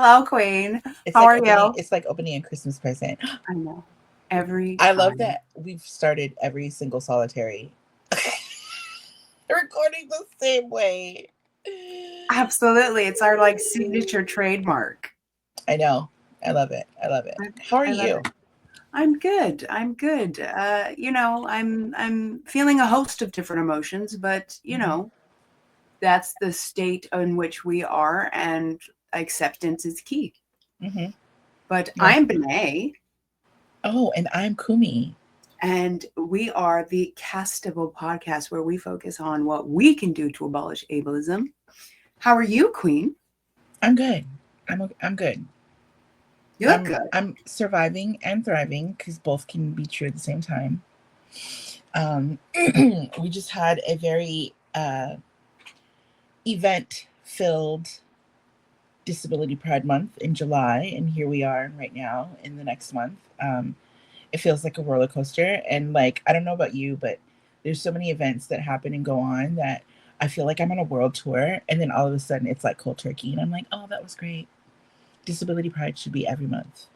Hello, Queen. It's How like are opening. you? It's like opening a Christmas present. I know. Every I love time. that we've started every single solitary recording the same way. Absolutely. It's our like signature trademark. I know. I love it. I love it. I, How are I love you? it. I'm good. I'm good. I'm feeling a host of different emotions, but Mm-hmm. that's the state in which we are, and acceptance is key. Mm-hmm. But Yeah. I'm Benet, Oh, and I'm Kumi. and we are the CastABLE Podcast, where we focus on what we can do to abolish ableism. How are you, Queen? I'm good. I'm good. You look good. I'm surviving and thriving because both can be true at the same time. We just had a very event filled Disability Pride Month in July, and here we are right now in the next month. It feels like a roller coaster, and like I don't know about you, but there's so many events that happen and go on that I feel like I'm on a world tour, and then all of a sudden it's like cold turkey, and I'm like, oh, that was great. Disability Pride should be every month.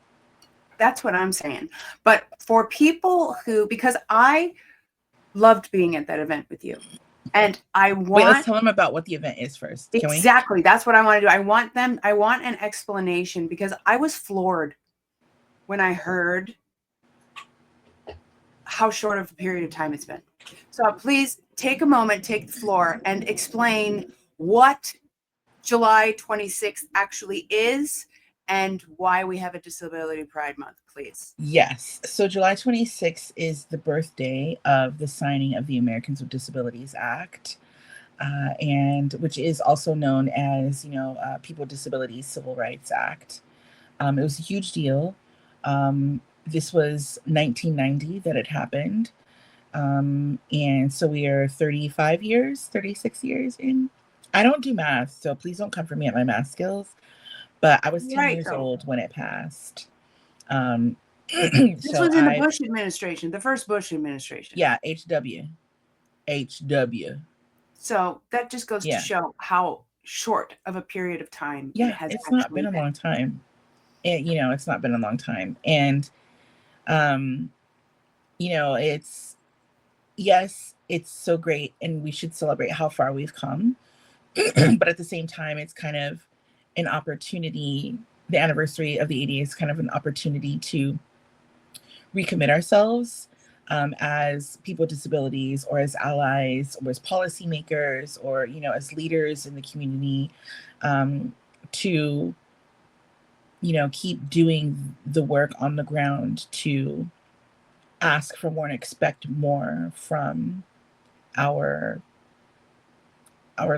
That's what I'm saying. But for people who, because I loved being at that event with you, and I Wait, let's want tell them about what the event is first. Can we? exactly, that's what I want to do. I want an explanation, because I was floored when I heard how short of a period of time it's been. So please take a moment, take the floor, and explain what July 26th actually is and why we have a Disability Pride Month, please. Yes. So July 26th is the birthday of the signing of the Americans with Disabilities Act, and which is also known as, People with Disabilities Civil Rights Act. It was a huge deal. This was 1990 that it happened. And so we are 35 years, 36 years in. I don't do math, so please don't come for me at my math skills. But I was 10 Right. years Oh, old when it passed. Um, this so was in the Bush administration, the first Bush administration. yeah, HW. So that just goes to Yeah. show how short of a period of time it Yeah, has it's not actually been a been. long time. It's not been a long time. And, um, it's, yes, it's so great and we should celebrate how far we've come. But at the same time, it's kind of an opportunity. The anniversary of the 80 is kind of an opportunity to recommit ourselves as people with disabilities, or as allies, or as policymakers, or as leaders in the community, to keep doing the work on the ground to ask for more and expect more from our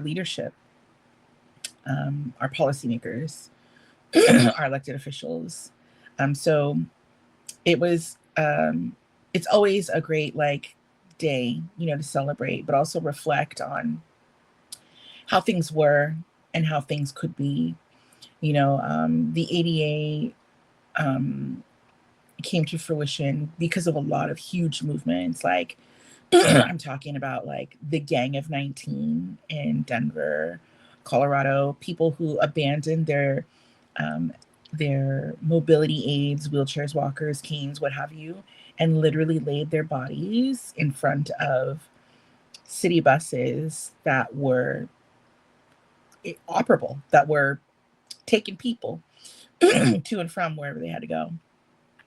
leadership, our policymakers, our elected officials. So it was, it's always a great day, to celebrate, but also reflect on how things were and how things could be. The ADA came to fruition because of a lot of huge movements. Like I'm talking about like the Gang of 19 in Denver, Colorado, people who abandoned their mobility aids, wheelchairs, walkers, canes, what have you, and literally laid their bodies in front of city buses that were operable, that were taking people to and from wherever they had to go.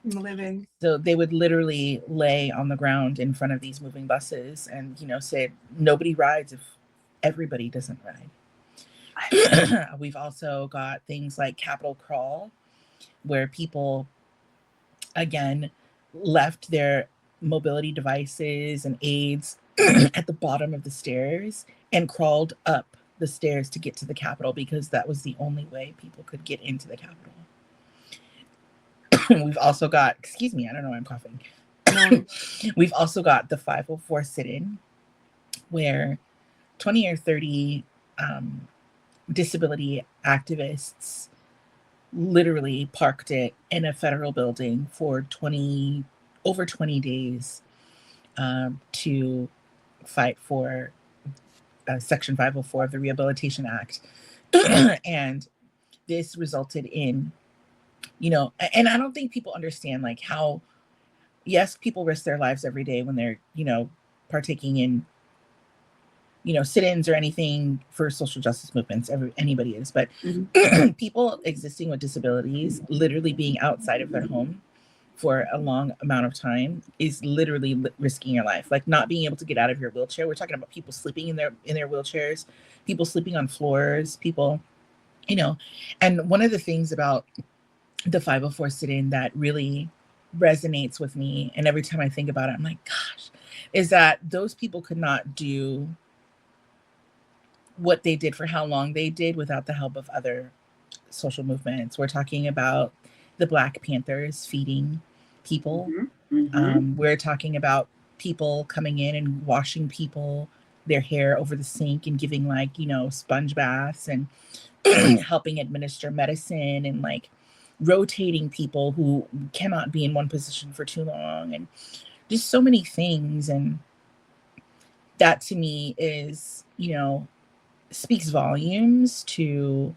Living. So they would literally lay on the ground in front of these moving buses and, say, nobody rides if everybody doesn't ride. We've also got things like Capitol Crawl, where people, again, left their mobility devices and aids at the bottom of the stairs and crawled up the stairs to get to the Capitol because that was the only way people could get into the Capitol. We've also got, excuse me, I don't know why I'm coughing. We've also got the 504 sit-in, where 20 or 30 disability activists literally parked it in a federal building for over 20 days to fight for Section 504 of the Rehabilitation Act. And this resulted in, you know, and I don't think people understand like how, yes, people risk their lives every day when they're, you know, partaking in, you know, sit-ins or anything for social justice movements. Anybody is, but people existing with disabilities, literally being outside of their home for a long amount of time is literally risking your life. Like not being able to get out of your wheelchair. We're talking about people sleeping in their wheelchairs, people sleeping on floors, people, you know. And one of the things about the 504 sit-in that really resonates with me, and every time I think about it, I'm like, gosh, is that those people could not do what they did for how long they did without the help of other social movements. We're talking about the Black Panthers feeding people. We're talking about people coming in and washing people their hair over the sink and giving like, you know, sponge baths and helping administer medicine and like rotating people who cannot be in one position for too long, and just so many things. And that to me is, you know, speaks volumes to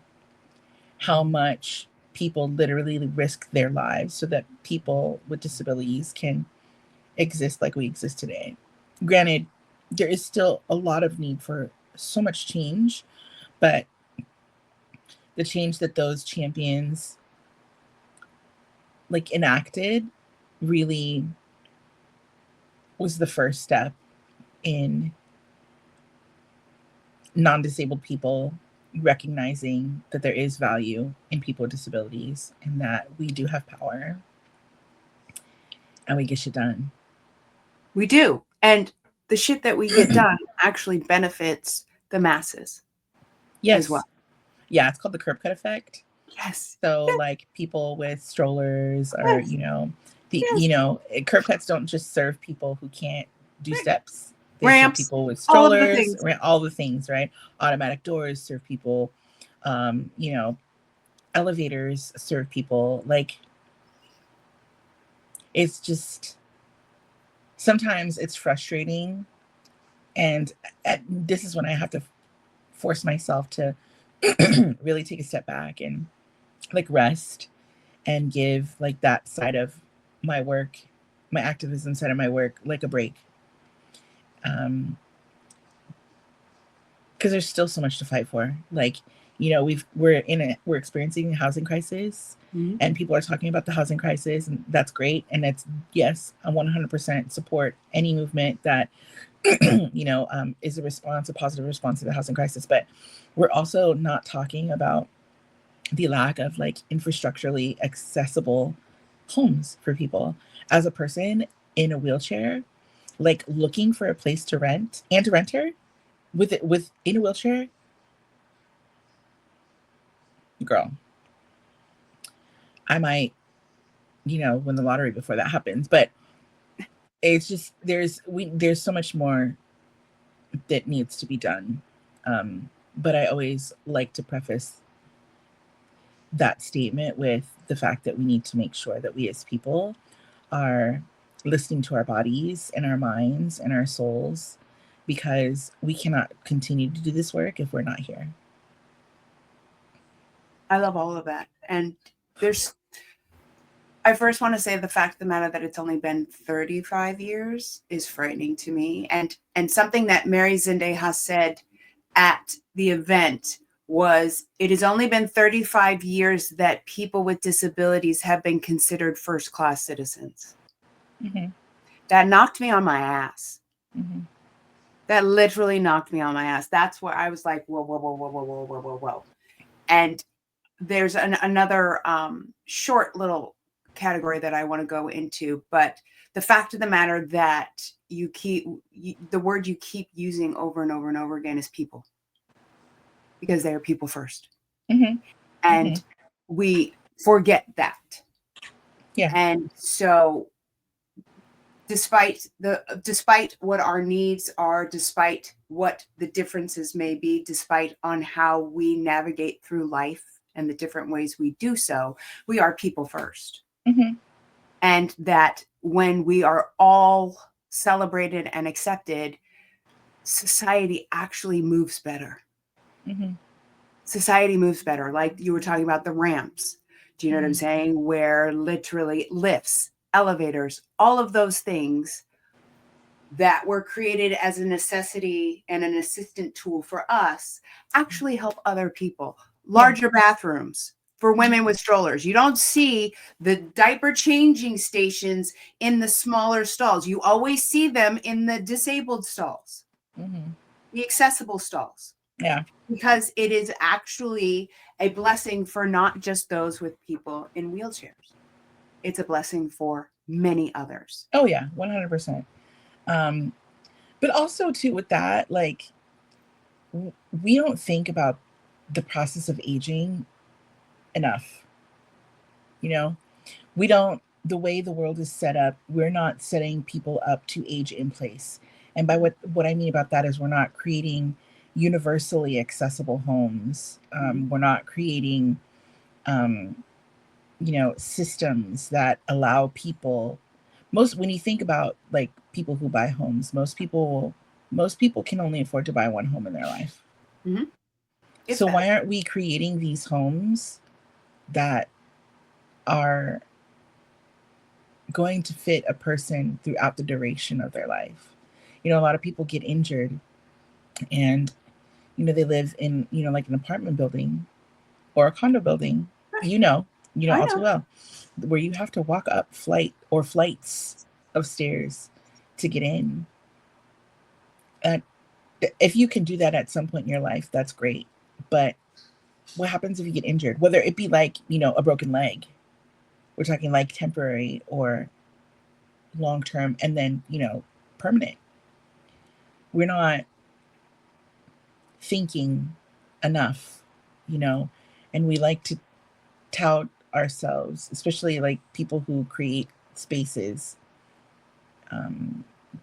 how much people literally risk their lives so that people with disabilities can exist like we exist today. Granted, there is still a lot of need for so much change, but the change that those champions like enacted really was the first step in non-disabled people recognizing that there is value in people with disabilities and that we do have power and we get shit done. We do. And the shit that we get done actually benefits the masses. Yes. As well. Yeah, it's called the curb cut effect. Yes. So like people with strollers or, you know, you know, curb cuts don't just serve people who can't do steps. They Ramps, serve people with strollers, all the things, right? Automatic doors serve people, you know, elevators serve people. Like, it's just, sometimes it's frustrating. And this is when I have to force myself to really take a step back and like rest and give like that side of my work, my activism side of my work, like a break. Because there's still so much to fight for. Like, you know, we're experiencing a housing crisis, and people are talking about the housing crisis, and that's great. And it's, yes, I 100% support any movement that, you know, is a positive response to the housing crisis. But we're also not talking about the lack of like infrastructurally accessible homes for people. As a person in a wheelchair, like looking for a place to rent and to rent her in a wheelchair, girl, I might, you know, win the lottery before that happens. But it's just, there's so much more that needs to be done. But I always like to preface that statement with the fact that we need to make sure that we as people are listening to our bodies and our minds and our souls, because we cannot continue to do this work if we're not here. I love all of that. And I first want to say the fact of the matter that it's only been 35 years is frightening to me. And something that Mary Zindeha said at the event was, it has only been 35 years that people with disabilities have been considered first-class citizens. That knocked me on my ass. That literally knocked me on my ass. That's where I was like, whoa, whoa, whoa, whoa, whoa, whoa, whoa, whoa, whoa. And there's another short little category that I want to go into, but the fact of the matter that the word you keep using over and over and over again is people, because they are people first. And we forget that. Yeah. And so despite what our needs are, despite what the differences may be, despite on how we navigate through life and the different ways we do so, we are people first. And that when we are all celebrated and accepted, society actually moves better. society moves better. Like you were talking about the ramps. Do you know what I'm saying? Where literally lifts, elevators, all of those things that were created as a necessity and an assistant tool for us actually help other people. Larger bathrooms for women with strollers. You don't see the diaper changing stations in the smaller stalls. You always see them in the disabled stalls, the accessible stalls. Yeah. Because it is actually a blessing for not just those with people in wheelchairs. It's a blessing for many others. Oh yeah, 100%. But also too with that, like we don't think about the process of aging enough. You know, we don't, the way the world is set up, we're not setting people up to age in place. And by what I mean about that is we're not creating universally accessible homes. We're not creating, systems that allow people. When you think about like people who buy homes, most people can only afford to buy one home in their life. Mm-hmm. So why aren't we creating these homes that are going to fit a person throughout the duration of their life? A lot of people get injured and, they live in, like an apartment building or a condo building, all too well, where you have to walk up flights of stairs to get in. And if you can do that at some point in your life, that's great. But what happens if you get injured? Whether it be like, a broken leg, we're talking like temporary or long-term, and then, permanent. We're not thinking enough, and we like to tout ourselves, especially like people who create spaces,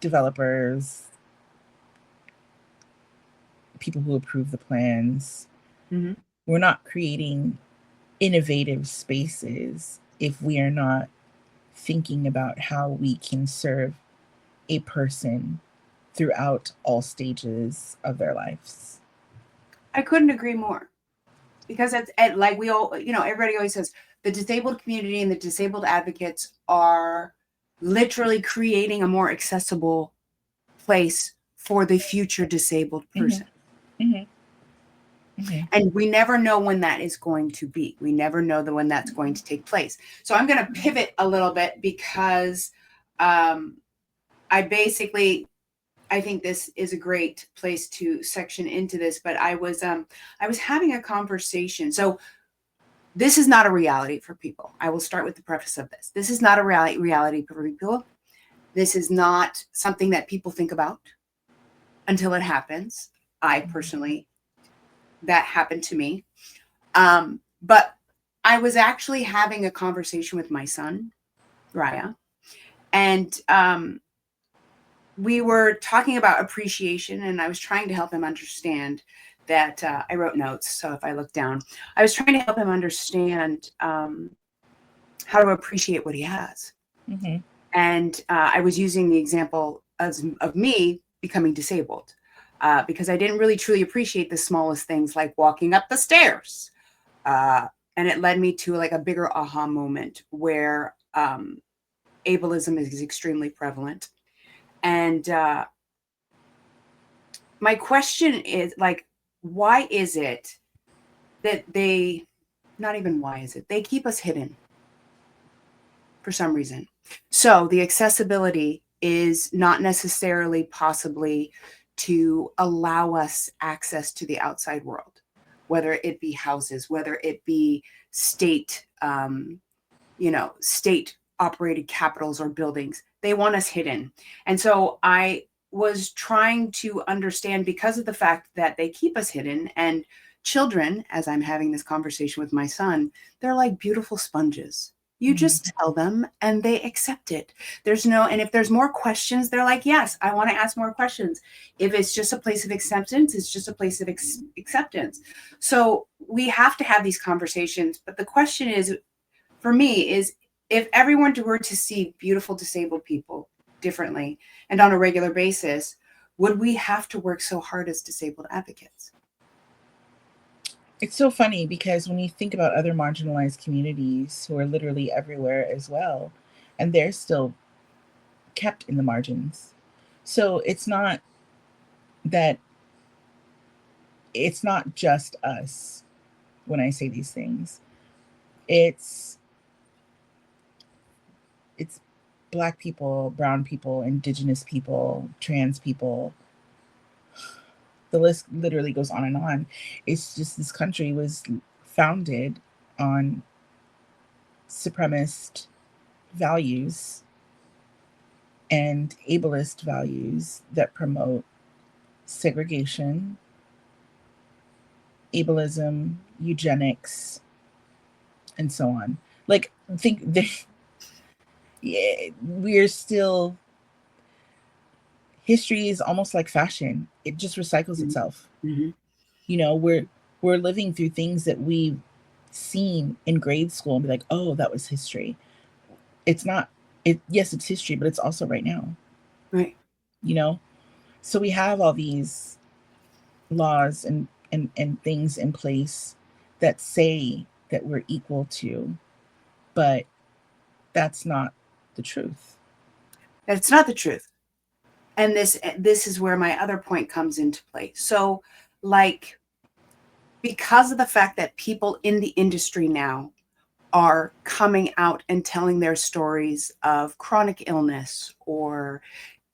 developers, people who approve the plans. Mm-hmm. We're not creating innovative spaces if we are not thinking about how we can serve a person throughout all stages of their lives. I couldn't agree more, because it's like we all, everybody always says the disabled community and the disabled advocates are literally creating a more accessible place for the future disabled person. And we never know when that is going to be. We never know when that's going to take place. So I'm going to pivot a little bit because I think this is a great place to section into this, but I was having a conversation. So this is not a reality for people. I will start with the preface of this. This is not a reality for people. This is not something that people think about until it happens. I personally, that happened to me. But I was actually having a conversation with my son, Raya, and we were talking about appreciation, and I was trying to help him understand that I wrote notes. So if I look down, I was trying to help him understand how to appreciate what he has. Mm-hmm. And I was using the example of me becoming disabled because I didn't really truly appreciate the smallest things, like walking up the stairs. And it led me to like a bigger aha moment where ableism is extremely prevalent. And my question is, like, why is it that they keep us hidden for some reason? So the accessibility is not necessarily possibly to allow us access to the outside world, whether it be houses, whether it be state operated capitals or buildings. They want us hidden. And so I was trying to understand, because of the fact that they keep us hidden, and children, as I'm having this conversation with my son, they're like beautiful sponges. You just tell them and they accept it. And if there's more questions, they're like, yes, I want to ask more questions. If it's just a place of acceptance, it's just a place of acceptance. So we have to have these conversations. But the question is, for me, is if everyone were to see beautiful disabled people differently and on a regular basis, would we have to work so hard as disabled advocates? It's so funny because when you think about other marginalized communities who are literally everywhere as well, and they're still kept in the margins. So that it's not just us when I say these things. It's Black people, brown people, indigenous people, trans people. The list literally goes on and on. It's just this country was founded on supremacist values and ableist values that promote segregation, ableism, eugenics, and so on. Like, think yeah, we're still, history is almost like fashion. It just recycles itself. Mm-hmm. You know, we're living through things that we've seen in grade school and be like, oh, that was history. It's not, yes, it's history, but it's also right now. Right. You know? So we have all these laws and things in place that say that we're equal to, but that's not the truth. That's not the truth. And this is where my other point comes into play. So, like, because of the fact that people in the industry now are coming out and telling their stories of chronic illness or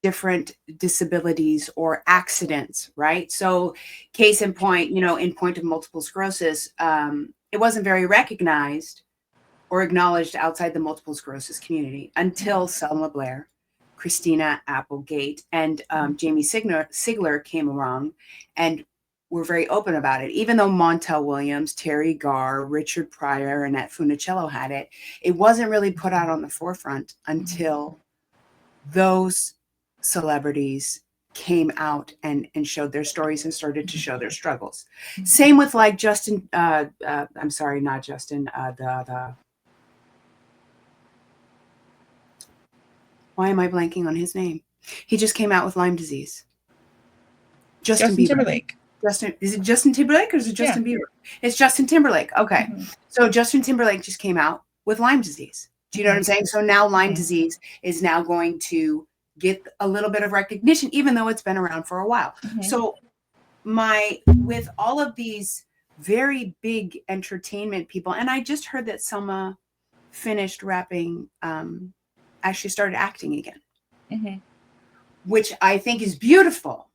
different disabilities or accidents, right? So, case in point, in point of multiple sclerosis, it wasn't very recognized or acknowledged outside the multiple sclerosis community until Selma Blair, Christina Applegate, and Jamie Sigler came along and were very open about it. Even though Montel Williams, Terry Garr, Richard Pryor, and Annette Funicello had it, it wasn't really put out on the forefront until those celebrities came out and showed their stories and started to show their struggles. Same with like Justin, I'm sorry, not Justin, why am I blanking on his name? He just came out with Lyme disease. Justin Bieber. Timberlake. Is it Justin Timberlake or is it Justin Bieber? It's Justin Timberlake. Okay. Mm-hmm. So Justin Timberlake just came out with Lyme disease. Do you know what I'm saying? So now Lyme disease is now going to get a little bit of recognition, even though it's been around for a while. Mm-hmm. So with all of these very big entertainment people, and I just heard that Selma finished rapping, actually started acting again, mm-hmm. which I think is beautiful.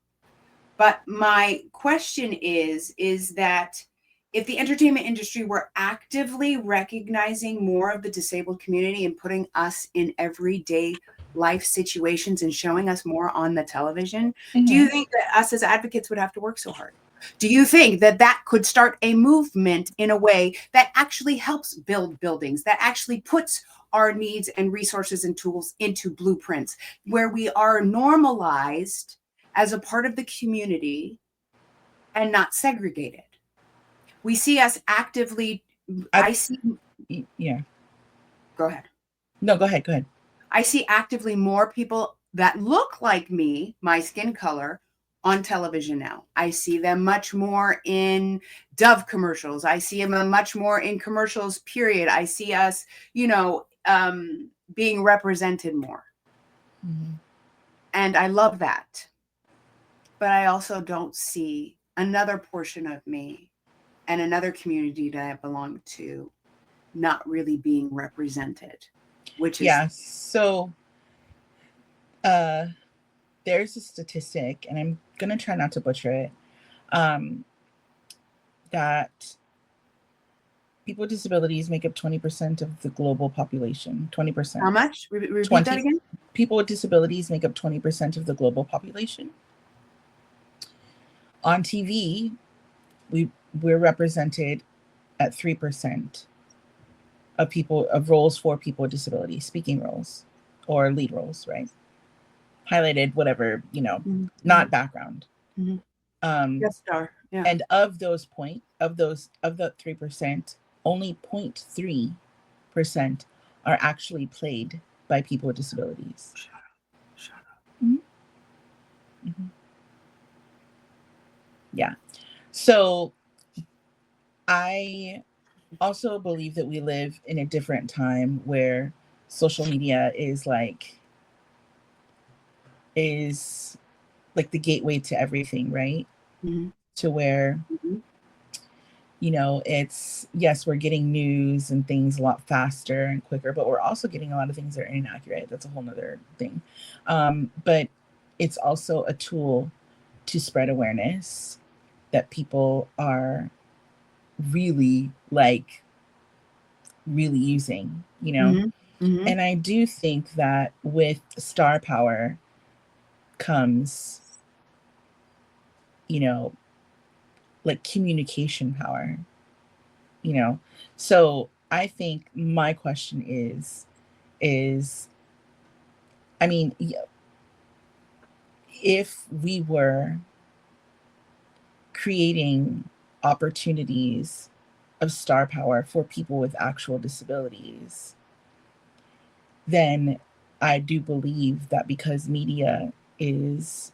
But my question is that if the entertainment industry were actively recognizing more of the disabled community and putting us in everyday life situations and showing us more on the television, mm-hmm. do you think that us as advocates would have to work so hard? Do you think that could start a movement in a way that actually helps build buildings, that actually puts our needs and resources and tools into blueprints, where we are normalized as a part of the community and not segregated? We see us actively. Yeah. Go ahead. No, go ahead. I see actively more people that look like me, my skin color, on television now. I see them much more in Dove commercials. I see them much more in commercials, period. I see us, being represented more. Mm-hmm. And I love that. But I also don't see another portion of me and another community that I belong to not really being represented, which is... Yeah, so there's a statistic, and I'm going to try not to butcher it, that people with disabilities make up 20% of the global population. 20%. How much? Repeat that again? People with disabilities make up 20% of the global population. On TV, we're represented at 3% of roles for people with disabilities, speaking roles or lead roles, right? Highlighted, whatever, mm-hmm. not background. Mm-hmm. Guest star. Yeah. And of the 3%, only 0.3% are actually played by people with disabilities. Shut up. Mm-hmm. Mm-hmm. Yeah. So I also believe that we live in a different time where social media is like the gateway to everything, right? Mm-hmm. To where, Mm-hmm. it's, yes, we're getting news and things a lot faster and quicker, but we're also getting a lot of things that are inaccurate. That's a whole nother thing. But it's also a tool to spread awareness that people are really really using, Mm-hmm. Mm-hmm. And I do think that with star power comes, you know, like communication power, you know. So I think my question is I mean, if we were creating opportunities of star power for people with actual disabilities, then I do believe that because media is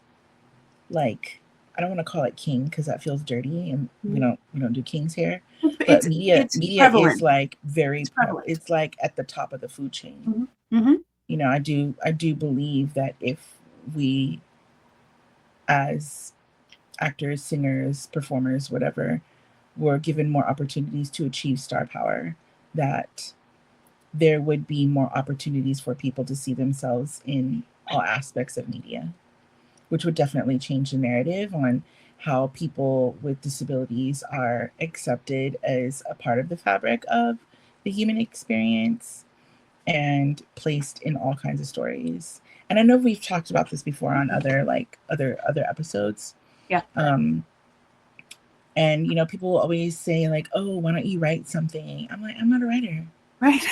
like, I don't want to call it king because that feels dirty, and we don't do kings here. But It's media is prevalent. like very It's prevalent. it's like at the top of the food chain. Mm-hmm. Mm-hmm. I do believe that if we, as actors, singers, performers, whatever, were given more opportunities to achieve star power, that there would be more opportunities for people to see themselves in all aspects of media, which would definitely change the narrative on how people with disabilities are accepted as a part of the fabric of the human experience and placed in all kinds of stories. And I know we've talked about this before on other episodes. Yeah. And people will always say like, "Oh, why don't you write something?" I'm like, I'm not a writer. Right.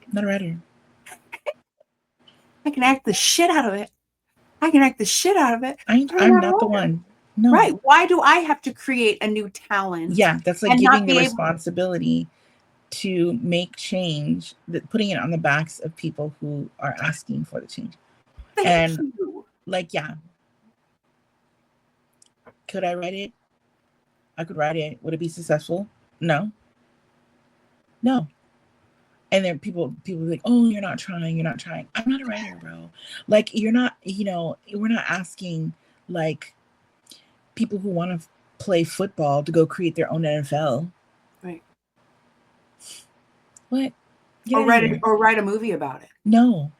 I'm not a writer. I can act the shit out of it. I'm I'm not the one. No. Right. Why do I have to create a new talent? Yeah, that's like and giving not the be responsibility to make change, putting it on the backs of people who are asking for the change. Thank And you. like, yeah. Could I write it? I could write it. Would it be successful? No. No. And then people are like, "Oh, you're not trying. I'm not a writer, bro. Like, you're not, we're not asking like people who want to play football to go create their own NFL. Right. What? Or write a movie about it. No.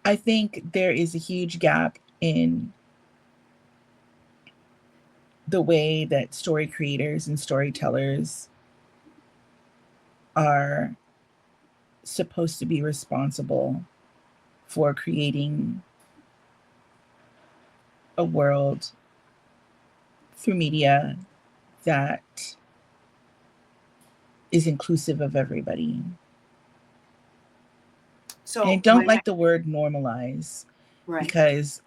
I think there is a huge gap in the way that story creators and storytellers are supposed to be responsible for creating a world through media that is inclusive of everybody. So and I don't like the word normalize, right, because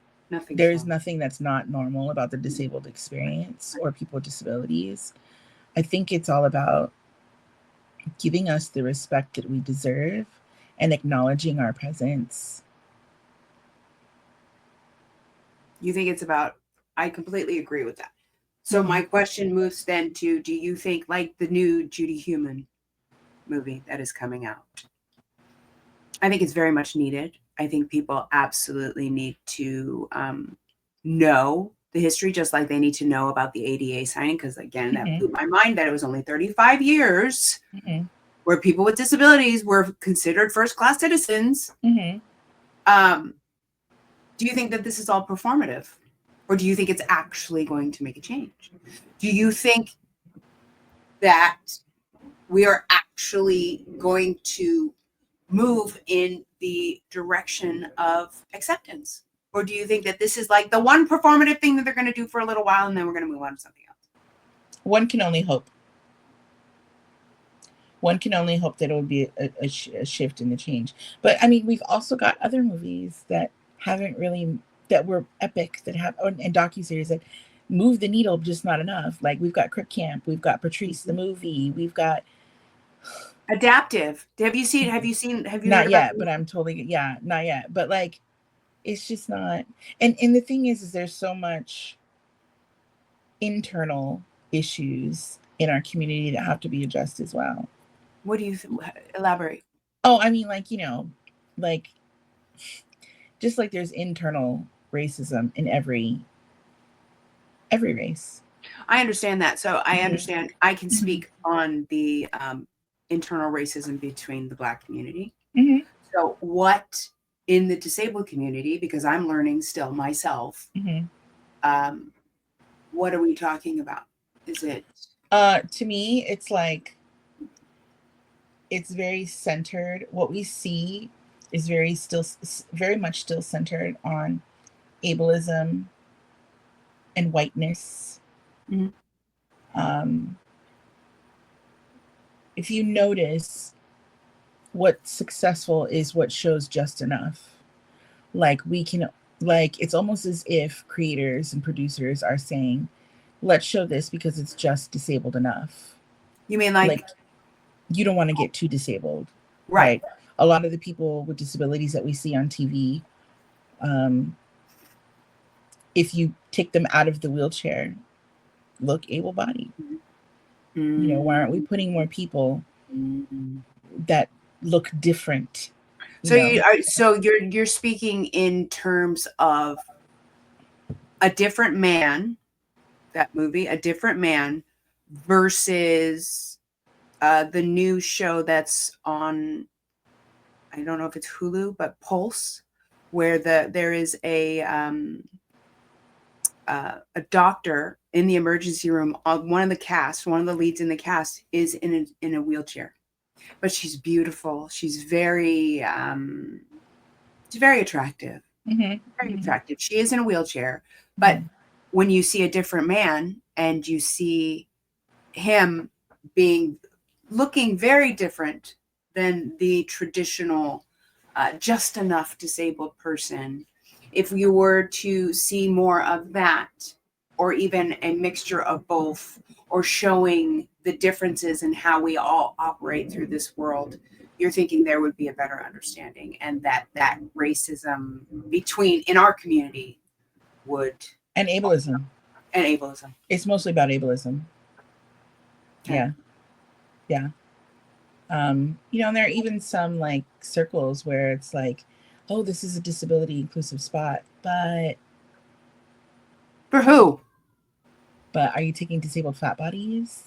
there's nothing nothing that's not normal about the disabled experience or people with disabilities. I think it's all about giving us the respect that we deserve and acknowledging our presence. You think it's about, I completely agree with that. So my question moves then to, do you think like the new Judy Heumann movie that is coming out? I think it's very much needed. I think people absolutely need to know the history, just like they need to know about the ADA signing. Because again, that blew my mind that it was only 35 years where people with disabilities were considered first-class citizens. Do you think that this is all performative? Or do you think it's actually going to make a change? Do you think that we are actually going to move in the direction of acceptance? Or do you think that this is like the one performative thing that they're going to do for a little while and then we're going to move on to something else? One can only hope. One can only hope that it will be a shift in the change. But I mean, we've also got other movies that were epic, that have, and docuseries that move the needle, just not enough. Like, we've got Crip Camp, we've got Patrice the movie, we've got Adaptive. Have you not yet, but I'm totally, not yet. But like, it's just not. And the thing is there's so much internal issues in our community that have to be addressed as well. What do you elaborate? Oh, I mean, like, like just like there's internal racism in every race. I understand that. So I Mhm. understand. I can Mhm. speak on the internal racism between the Black community. Mhm. So what in the disabled community, because I'm learning still myself, Mhm. what are we talking about? Is it? To me, it's like, it's very centered. What we see is very much still centered on ableism and whiteness. Mhm. If you notice, what's successful is what shows just enough. Like it's almost as if creators and producers are saying, let's show this because it's just disabled enough. You mean like You don't want to get too disabled, right? A lot of the people with disabilities that we see on TV, if you take them out of the wheelchair, look able-bodied. Why aren't we putting more people that look different? So you're speaking in terms of A Different Man, that movie, A Different Man, versus the new show that's on, I don't know if it's Hulu, but Pulse, where there is a doctor in the emergency room. One of the leads in the cast is in a wheelchair, but she's beautiful. She's very attractive. Mm-hmm. Very attractive. She is in a wheelchair, but when you see A Different Man and you see him looking very different than the traditional just enough disabled person, if you were to see more of that, or even a mixture of both, or showing the differences in how we all operate through this world, you're thinking there would be a better understanding, and that racism in our community would, And ableism. It's mostly about ableism. Okay. Yeah. And there are even some like circles where it's like, oh, this is a disability inclusive spot, but for who? But are you taking disabled fat bodies?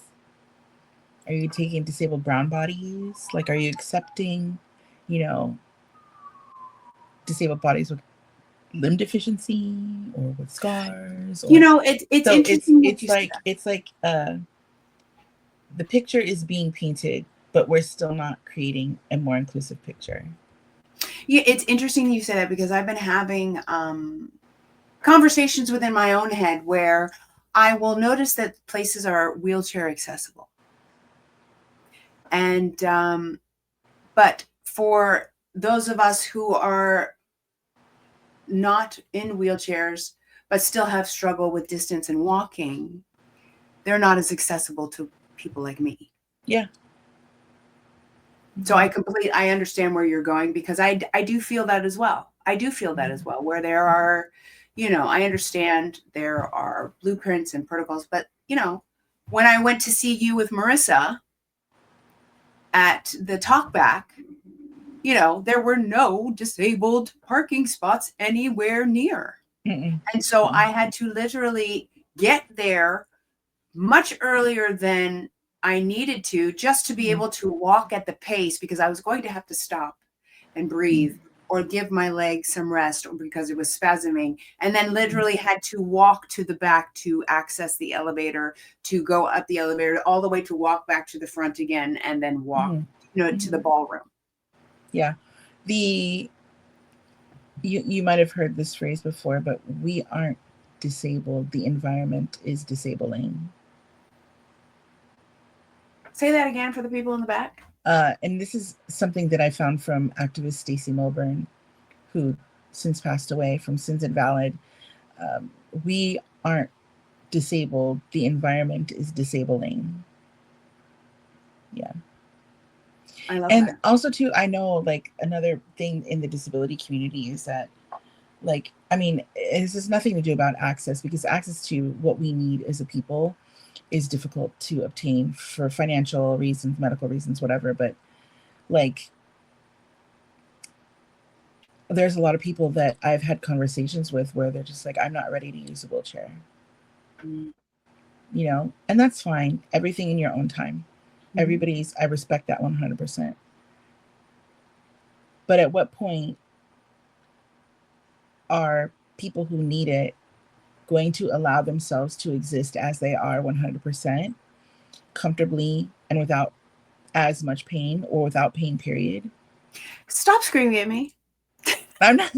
Are you taking disabled brown bodies? Like, are you accepting, disabled bodies with limb deficiency or with scars? It's interesting. It's like the picture is being painted, but we're still not creating a more inclusive picture. Yeah, it's interesting you say that, because I've been having conversations within my own head where I will notice that places are wheelchair accessible. And, but for those of us who are not in wheelchairs, but still have struggle with distance and walking, they're not as accessible to people like me. Yeah. So I understand where you're going, because I do feel that as well. Where there are, I understand there are blueprints and protocols, but when I went to see you with Marissa at the talkback, there were no disabled parking spots anywhere near. Mm-mm. And so I had to literally get there much earlier than I needed to, just to be able to walk at the pace, because I was going to have to stop and breathe or give my legs some rest, because it was spasming, and then literally had to walk to the back to access the elevator, to go up the elevator, all the way to walk back to the front again, and then walk, to the ballroom. Yeah. You might have heard this phrase before, but we aren't disabled. The environment is disabling. Say that again for the people in the back. And this is something that I found from activist Stacey Milburn, who since passed away, from Sins Invalid. We aren't disabled. The environment is disabling. Yeah. I love and that. Also too, I know, like, another thing in the disability community is that, like, I mean, this has nothing to do about access, because access to what we need as a people is difficult to obtain for financial reasons, medical reasons, whatever. But like, there's a lot of people that I've had conversations with where they're just like, I'm not ready to use a wheelchair. Mm. You know, and that's fine. Everything in your own time. Everybody's, I respect that 100%. But at what point are people who need it going to allow themselves to exist as they are 100% comfortably and without as much pain, or without pain, period? Stop screaming at me. I'm not,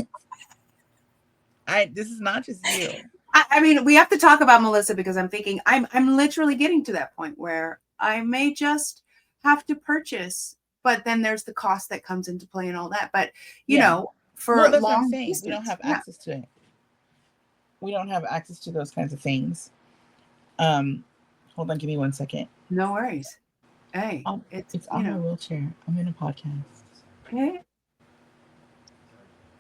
this is not just you. I mean, we have to talk about Melissa, because I'm thinking I'm literally getting to that point where I may just have to purchase, but then there's the cost that comes into play and all that. But you know, for that's what I'm long saying. distance, We don't have access to it. We don't have access to those kinds of things. Hold on, give me 1 second. No worries. Hey, it's on my wheelchair. I'm in a podcast. Okay.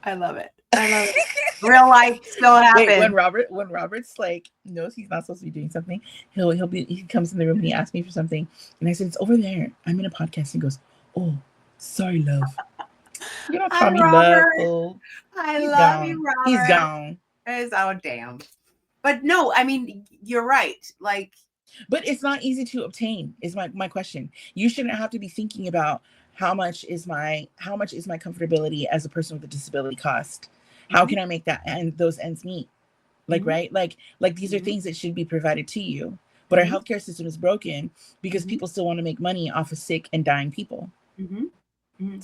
I love it. I love it. Real life still happens. Wait, when Robert's like knows he's not supposed to be doing something, he comes in the room and he asks me for something, and I said, it's over there. I'm in a podcast. He goes, oh, sorry, love. You don't call me love, fool. I love you, Robert. He's gone. Oh, damn. But no, I mean, you're right. Like, but it's not easy to obtain, is my question. You shouldn't have to be thinking about how much is my comfortability as a person with a disability cost. How can I make that those ends meet? Like, right? Like these are things that should be provided to you. But our healthcare system is broken because people still want to make money off of sick and dying people.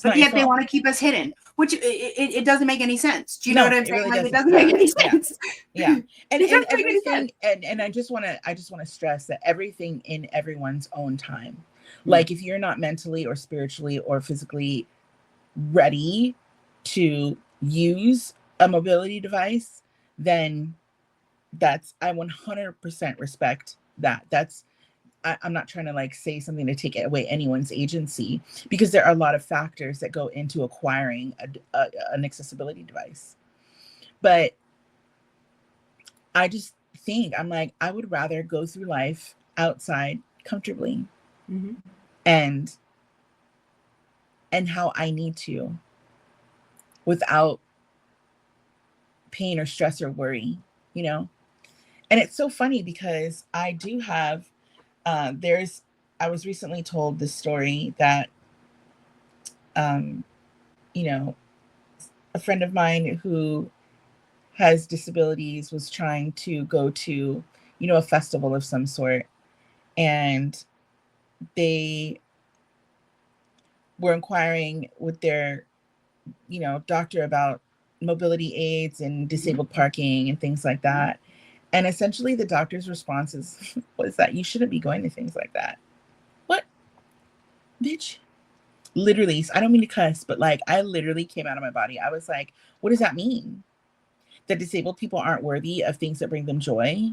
But yet they want to keep us hidden, which it doesn't make any sense. Do you know what I'm saying? Really like, it doesn't make any sense. Yeah. And everything, and I just want to stress that everything in everyone's own time. Like, if you're not mentally or spiritually or physically ready to use a mobility device, then I 100% respect that. I'm not trying to like say something to take away anyone's agency, because there are a lot of factors that go into acquiring an accessibility device. But I just think, I'm like, I would rather go through life outside comfortably and how I need to, without pain or stress or worry, you know? And it's so funny because I do have, I was recently told this story that, you know, a friend of mine who has disabilities was trying to go to, you know, a festival of some sort. And they were inquiring with their, you know, doctor about mobility aids and disabled parking and things like that. And essentially the doctor's response was that you shouldn't be going to things like that. What? Bitch. Literally, I don't mean to cuss, but like, I literally came out of my body. I was like, what does that mean? That disabled people aren't worthy of things that bring them joy?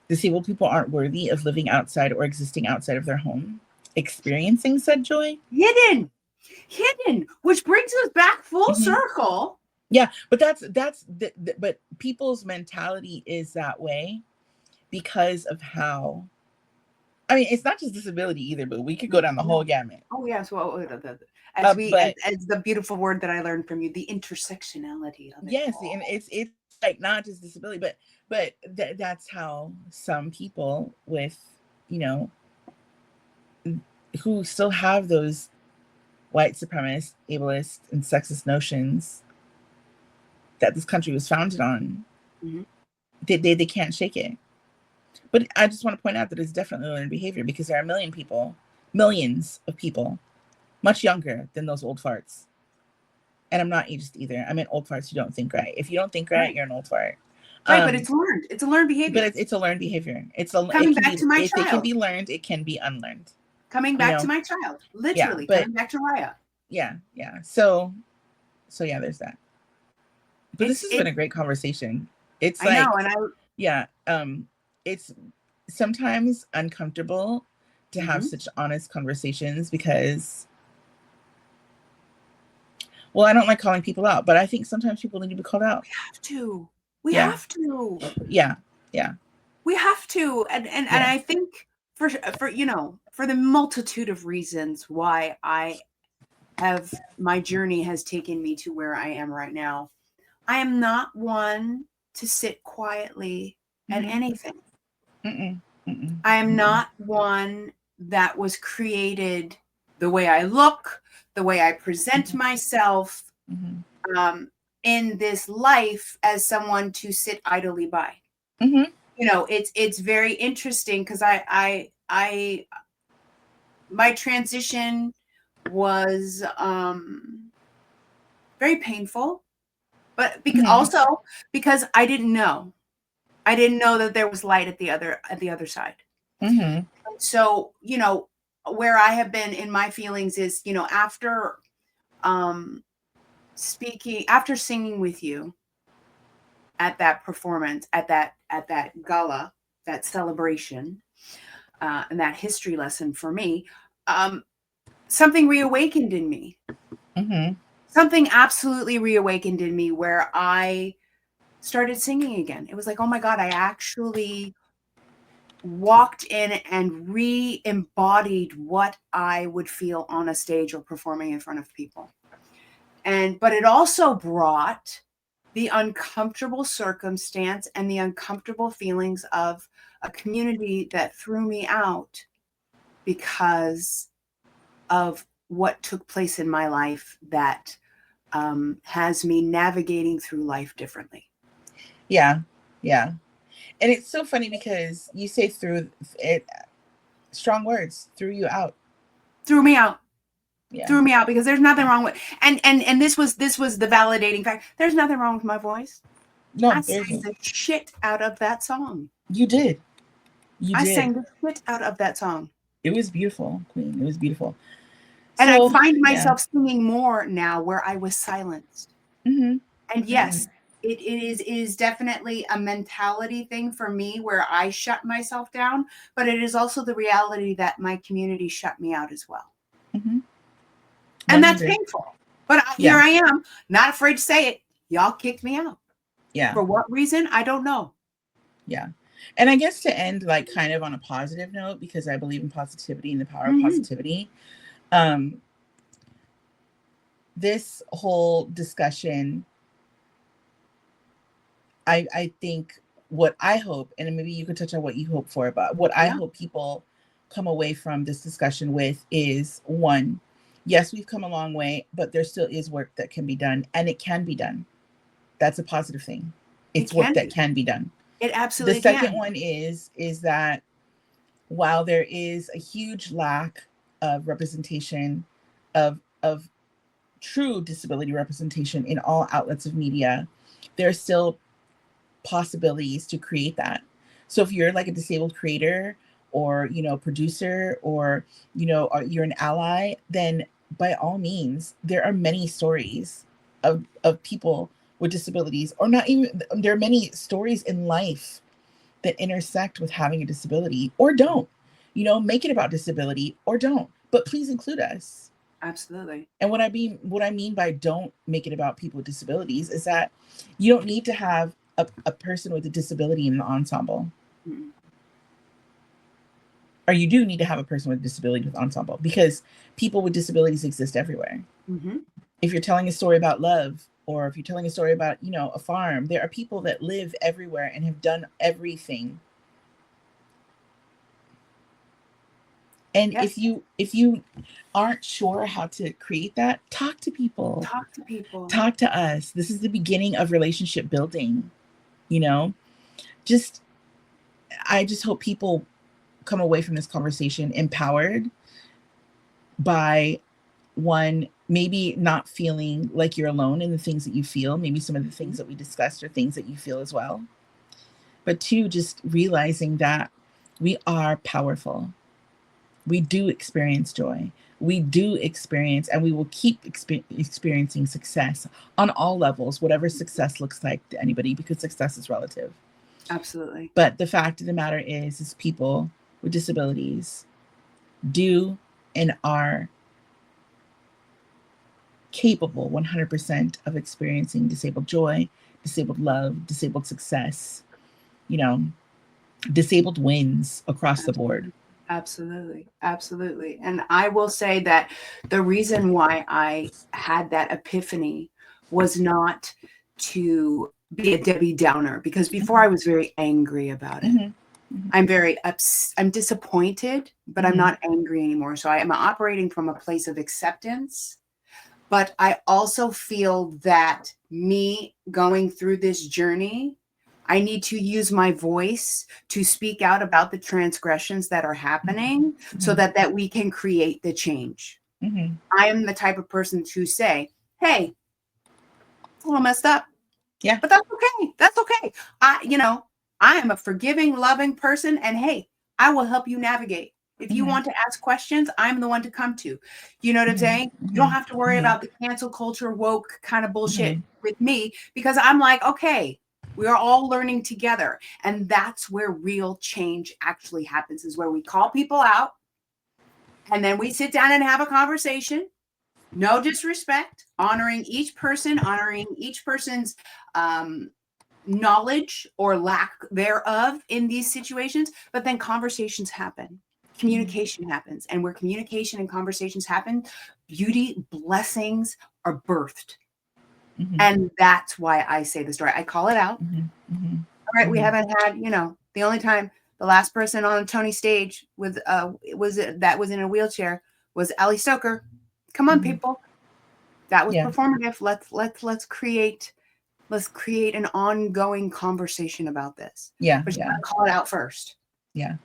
Disabled people aren't worthy of living outside or existing outside of their home, experiencing said joy? Hidden, which brings us back full circle. Yeah, but but people's mentality is that way because of how, I mean, it's not just disability either, but we could go down the whole gamut. Oh yes, well, as the beautiful word that I learned from you, the intersectionality of it. Yes, and it's like not just disability, but that's how some people with, you know, who still have those white supremacist, ableist, and sexist notions that this country was founded on, they can't shake it. But I just want to point out that it's definitely learned behavior, because there are millions of people much younger than those old farts. And I'm not ageist either. I mean old farts who don't think right. If you don't think right, you're an old fart. Right, but it's learned. It's a learned behavior. But it's a learned behavior. Coming back to my child. It can be learned. It can be unlearned. Coming back to my child. Literally, coming back to Raya. Yeah. So yeah, there's that. But this has been a great conversation. It's like, I know, it's sometimes uncomfortable to have such honest conversations because, well, I don't like calling people out, but I think sometimes people need to be called out. We have to. Yeah. We have to, and Yeah. I think for for the multitude of reasons why my journey has taken me to where I am right now. I am not one to sit quietly at Mhm. anything. Mm-mm. Mm-mm. I am Mm-mm. not one that was created the way I look, the way I present myself, Mhm. in this life as someone to sit idly by. Mhm. It's very interesting because I my transition was very painful, but Mhm. also because I didn't know that there was light at the other side. Mhm. So, where I have been in my feelings is, after um after singing with you at that performance, at that gala, that celebration, and that history lesson for me, um, something reawakened in me. Mhm. Something absolutely reawakened in me where I started singing again. It was like, oh my God, I actually walked in and re-embodied what I would feel on a stage or performing in front of people. But it also brought the uncomfortable circumstance and the uncomfortable feelings of a community that threw me out because of what took place in my life that has me navigating through life differently. Yeah. Yeah. And it's so funny because you say through it, strong words, threw you out. Threw me out. Yeah. Threw me out because there's nothing wrong with and this was the validating fact. There's nothing wrong with my voice. No, I there sang isn't. the shit out of that song. You did. You I did. sang the shit out of that song. It was beautiful, Queen. It was beautiful. And I So, find yeah. myself singing more now where I was silenced. Mhm. And Mhm. yes, it is definitely a mentality thing for me where I shut myself down, but it is also the reality that my community shut me out as well. Mhm. And that's 100. painful. But here Yeah. I am, not afraid to say it. Y'all kicked me out. Yeah. For what reason? I don't know. Yeah. And I guess to end like kind of on a positive note, because I believe in positivity and the power of Mhm. positivity, um, this whole discussion, I think what I hope, and maybe you could touch on what you hope for, but what I Yeah. hope people come away from this discussion with is one, yes, we've come a long way, but there still is work that can be done, and it can be done. That's a positive thing. It It's work can that be. can be done. It The absolutely second can. one is that while there is a huge lack of representation of true disability representation in all outlets of media, there are still possibilities to create that. So if you're like a disabled creator or producer, or you're an ally, then by all means there are many stories of people with disabilities, or not even, there are many stories in life that intersect with having a disability, or don't. Make it about disability or don't, but please include us. Absolutely. And what I mean by don't make it about people with disabilities is that you don't need to have a person with a disability in the ensemble. Mm-mm. Or you do need to have a person with a disability with ensemble, because people with disabilities exist everywhere. Mhm. If you're telling a story about love, or if you're telling a story about, a farm, there are people that live everywhere and have done everything. And Yes. if you aren't sure how to create that, talk to people. Talk to people. Talk to us. This is the beginning of relationship building. You know, just I just hope people come away from this conversation empowered by, one, maybe not feeling like you're alone in the things that you feel. Maybe some of the things Mhm. that we discussed are things that you feel as well. But two, just realizing that we are powerful. We do experience joy. We do experience, and we will keep experiencing success on all levels, whatever success looks like to anybody, because success is relative. Absolutely. But the fact of the matter is people with disabilities do and are capable 100% of experiencing disabled joy, disabled love, disabled success. You know, disabled wins across the board. Absolutely. Absolutely. And I will say that the reason why I had that epiphany was not to be a Debbie Downer, because before I was very angry about it. I'm very I'm disappointed, but I'm not angry anymore. So I am operating from a place of acceptance. But I also feel that me going through this journey, I need to use my voice to speak out about the transgressions that are happening so that we can create the change. I am the type of person to say, hey, it's a little messed up. Yeah. But that's okay. That's okay. I am a forgiving, loving person. And hey, I will help you navigate. If you want to ask questions, I'm the one to come to. You know what I'm saying? You don't have to worry about the cancel culture, woke kind of bullshit with me, because I'm like, okay, we are all learning together. And that's where real change actually happens, is where we call people out and then we sit down and have a conversation. No disrespect, honoring each person's knowledge or lack thereof in these situations, but then conversations happen. Communication happens. And where communication and conversations happen, beauty, blessings are birthed. And that's why I say the story. I call it out. All right, we haven't had, the only time the last person on Tony's stage with was in a wheelchair was Ali Stoker. Come on, people. That was performative. Let's create an ongoing conversation about this. Yeah. But you gotta call it out first. Yeah.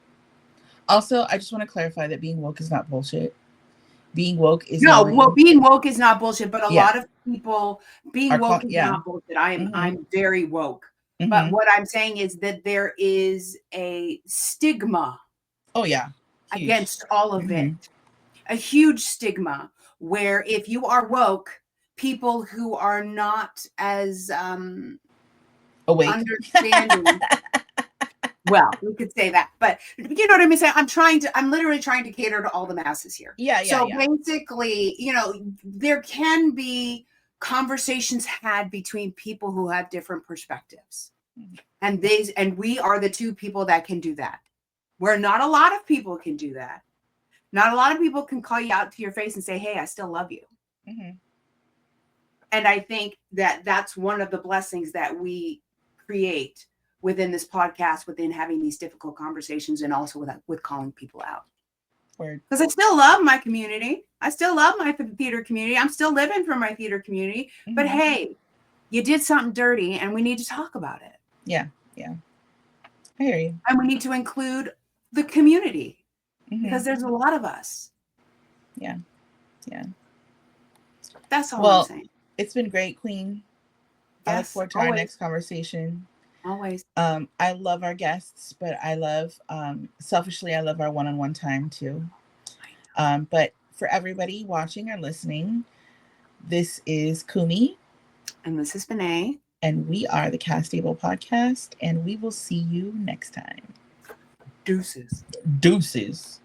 Also, I just want to clarify that being woke is not bullshit. Being woke is being woke is not bullshit, but a lot of people being woke is not bullshit. I'm very woke. But what I'm saying is that there is a stigma against all of it. A huge stigma where if you are woke, people who are not as awake, understanding. Well, we could say that, but you know what I mean? I'm literally trying to cater to all the masses here. So basically, there can be conversations had between people who have different perspectives. And we are the two people that can do that. Where not a lot of people can do that. Not a lot of people can call you out to your face and say, hey, I still love you. And I think that that's one of the blessings that we create within this podcast, within having these difficult conversations, and also with calling people out. Because I still love my community. I still love my theater community. I'm still living for my theater community. But hey, you did something dirty and we need to talk about it. Yeah. I hear you. And we need to include the community because there's a lot of us. Yeah. That's all I'm saying. It's been great, Queen. Yes, I look forward to our next conversation. Always. I love our guests, but I love, selfishly, I love our one-on-one time too. But for everybody watching or listening, this is Kumi. And this is Benet. And we are the CastABLE Podcast, and we will see you next time. Deuces. Deuces.